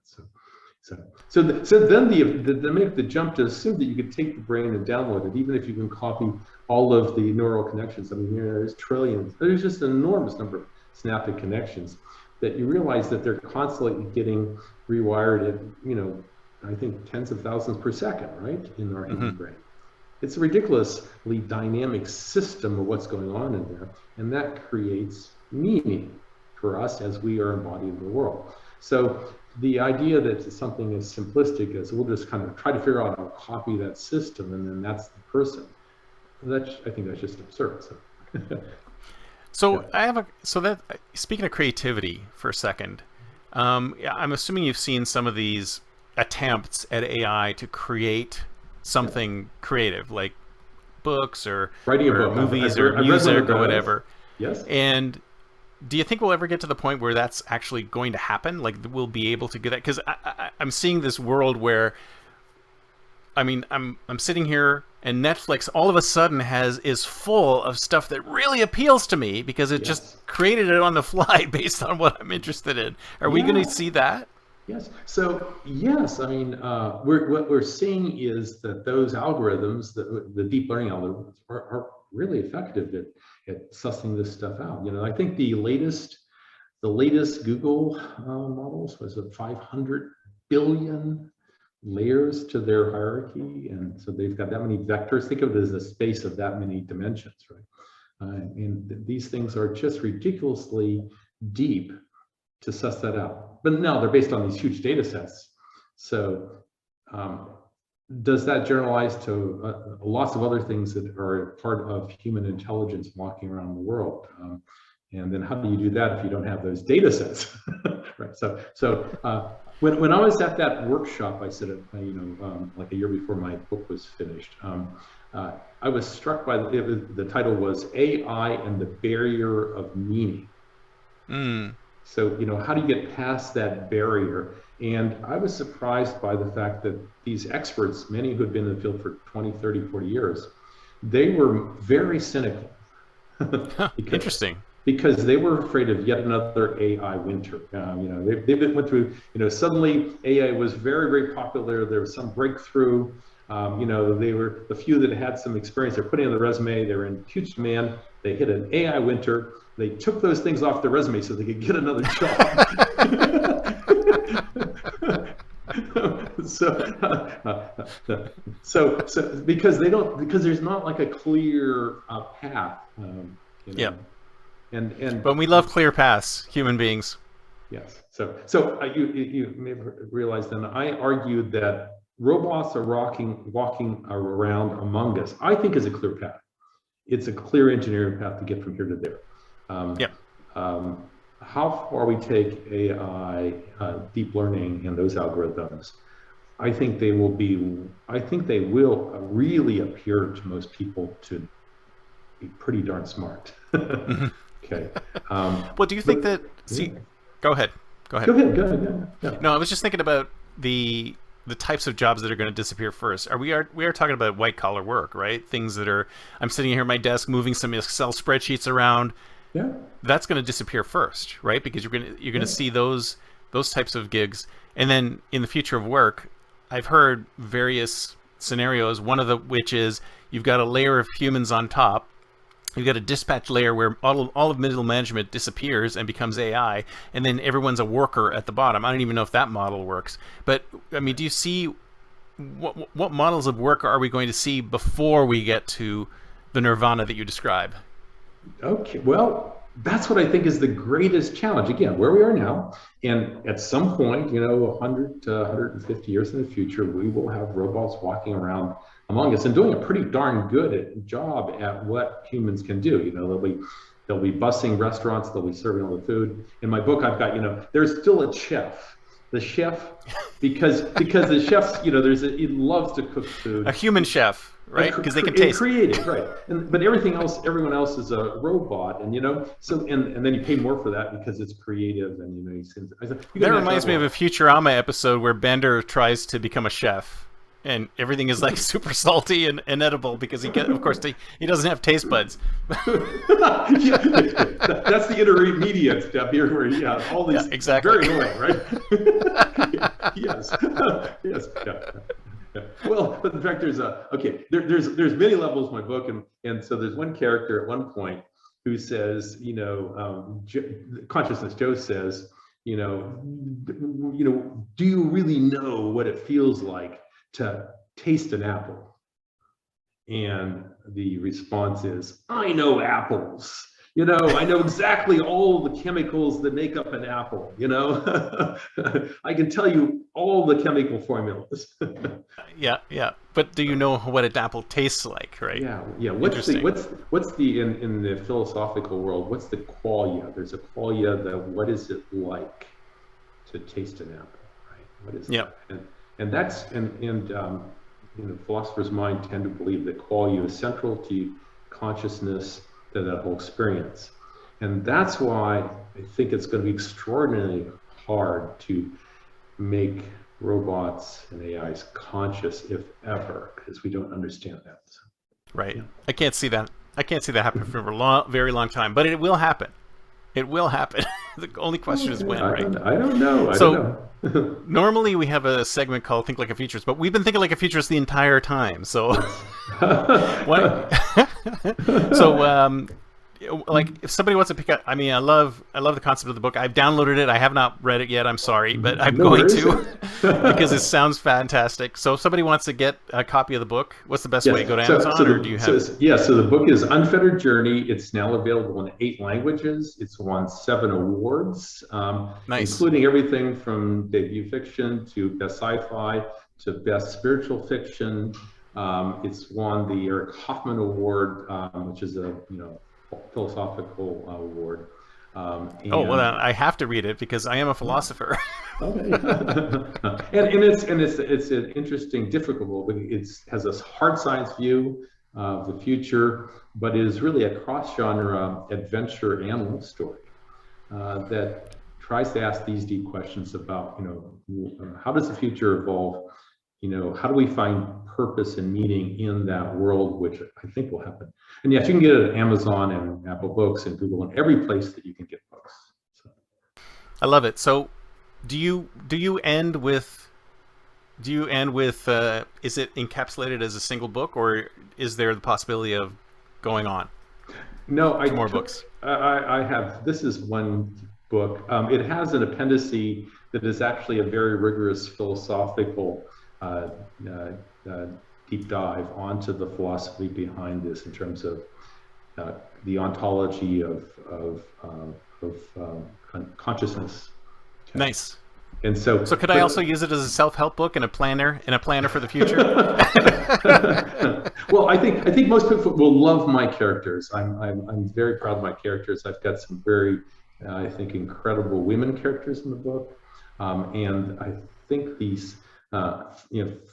B: So then they make the jump to assume that you could take the brain and download it, even if you can copy all of the neural connections. I mean, there's trillions. There's just an enormous number of synaptic connections that you realize that they're constantly getting rewired at, I think, tens of thousands per second, right, in our human brain. It's a ridiculously dynamic system of what's going on in there, and that creates meaning for us as we are embodied in the world. So the idea that it's something as simplistic as we'll just kind of try to figure out how to copy that system and then that's the person, I think that's just absurd.
A: So that speaking of creativity for a second, I'm assuming you've seen some of these attempts at AI to create something creative, like books or movies or music or whatever.
B: Yes.
A: And do you think we'll ever get to the point where that's actually going to happen? Like we'll be able to do that? Because I'm seeing this world where, I mean, I'm sitting here and Netflix all of a sudden is full of stuff that really appeals to me because it just created it on the fly based on what I'm interested in. Are we going to see that?
B: Yes. So yes, I mean, what we're seeing is that those algorithms, the deep learning algorithms, are really effective at sussing this stuff out. I think the latest Google models was 500 billion layers to their hierarchy, and so they've got that many vectors. Think of it as a space of that many dimensions, right? And these things are just ridiculously deep to suss that out. But now they're based on these huge data sets. So does that generalize to lots of other things that are part of human intelligence walking around the world? And then how do you do that if you don't have those data sets? Right. So when I was at that workshop, I said, like a year before my book was finished, I was struck by the title was AI and the Barrier of Meaning. So, how do you get past that barrier? And I was surprised by the fact that these experts, many who had been in the field for 20, 30, 40 years, they were very cynical.
A: Interesting.
B: Because they were afraid of yet another AI winter. They went through, suddenly AI was very, very popular. There was some breakthrough. They were the few that had some experience. They're putting on the resume. They were in huge demand. They hit an AI winter. They took those things off their resume so they could get another job. So because there's not like a clear path.
A: Yeah.
B: But
A: we love clear paths, human beings.
B: Yes. So you may have realized then I argued that robots are walking around among us. I think is a clear path. It's a clear engineering path to get from here to there. How far we take AI, deep learning, and those algorithms, I think they will really appear to most people to be pretty darn smart. Okay.
A: Well, do you think that? See, go ahead.
B: Go ahead. Yeah.
A: No, I was just thinking about the types of jobs that are going to disappear first. We are talking about white collar work, right? Things that are. I'm sitting here at my desk moving some Excel spreadsheets around.
B: Yeah.
A: That's going to disappear first, right? Because you're going to see those types of gigs, and then in the future of work, I've heard various scenarios. One of which is you've got a layer of humans on top, You've got a dispatch layer where all of middle management disappears and becomes AI, and then everyone's a worker at the bottom. I don't even know if that model works. But I mean, do you see what models of work are we going to see before we get to the nirvana that you describe?
B: Okay, well, that's what I think is the greatest challenge. Again, where we are now, and at some point, 100 to 150 years in the future, we will have robots walking around among us and doing a pretty darn good job at what humans can do. They'll be bussing restaurants, they'll be serving all the food. In my book, I've got, there's still a chef. The chef, because the chef's, he loves to cook food.
A: A human chef, right? Because they can taste.
B: Creative, right? But everyone else is a robot, and so and then you pay more for that because it's creative, and
A: that reminds me of a Futurama episode where Bender tries to become a chef, and everything is like super salty and inedible because he doesn't have taste buds.
B: That's the intermediate step here, where all these
A: exactly
B: very annoying, right? Yes. Yeah. Well, but in fact, there's there's many levels in my book, and so there's one character at one point who says, consciousness Joe says, do you really know what it feels like to taste an apple? And the response is, I know apples. I know exactly all the chemicals that make up an apple. I can tell you all the chemical formulas.
A: yeah. But do you know what an apple tastes like, right?
B: Yeah. What's the in the philosophical world? What's the qualia? There's a qualia that what is it like to taste an apple, right? What is that? And that's philosophers' mind tend to believe that qualia is central to consciousness, to that whole experience. And that's why I think it's going to be extraordinarily hard to make robots and AIs conscious, if ever, because we don't understand that.
A: Right. Yeah. I can't see that happening for a very long time, but it will happen. It will happen. The only question is when, right?
B: I don't know.
A: Normally we have a segment called Think Like a Futurist, but we've been thinking like a futurist the entire time. So, like if somebody wants to pick up, I love the concept of the book. I've downloaded it. I have not read it yet. I'm sorry, but I'm going to because it sounds fantastic. So if somebody wants to get a copy of the book, what's the best way? Go to Amazon, or do you have?
B: So the book is Unfettered Journey. It's now available in 8 languages. It's won 7 awards,
A: nice,
B: including everything from debut fiction to best sci-fi to best spiritual fiction. It's won the Eric Hoffman Award, which is a philosophical award.
A: Well, I have to read it because I am a philosopher.
B: Okay. and it's an interesting, difficult book. It has a hard science view of the future, but is really a cross-genre adventure and love story that tries to ask these deep questions about, how does the future evolve? How do we find purpose and meaning in that world, which I think will happen. And yes, you can get it at Amazon and Apple Books and Google and every place that you can get books. So.
A: I love it. So do you end with is it encapsulated as a single book, or is there the possibility of going on?
B: No,
A: more books.
B: I have, this is one book. It has an appendice that is actually a very rigorous philosophical deep dive onto the philosophy behind this in terms of the ontology of consciousness.
A: Nice.
B: And so
A: could I also use it as a self-help book and a planner for the future?
B: Well, I think most people will love my characters. I'm very proud of my characters. I've got some very I think incredible women characters in the book, and I think these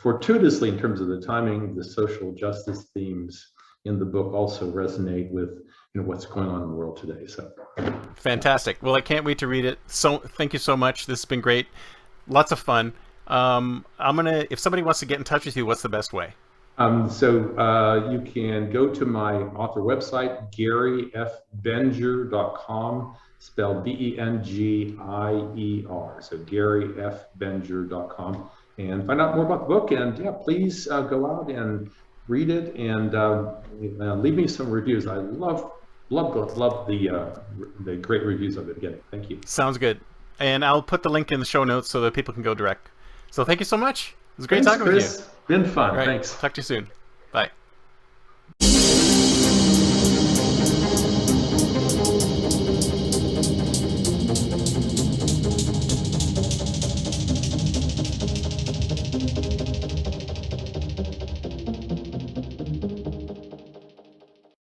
B: fortuitously in terms of the timing, the social justice themes in the book also resonate with what's going on in the world today. So
A: fantastic. Well, I can't wait to read it. So thank you so much. This has been great. Lots of fun. If somebody wants to get in touch with you, what's the best way?
B: So you can go to my author website, GaryFBengier.com, spelled Bengier. So GaryFBengier.com, and find out more about the book. And yeah, please go out and read it and leave me some reviews. I love the great reviews I've been getting. Thank you.
A: Sounds good. And I'll put the link in the show notes so that people can go direct. So thank you so much. It was great talking
B: Chris.
A: with you.
B: Been fun.
A: All right.
B: Thanks.
A: Talk to you soon. Bye.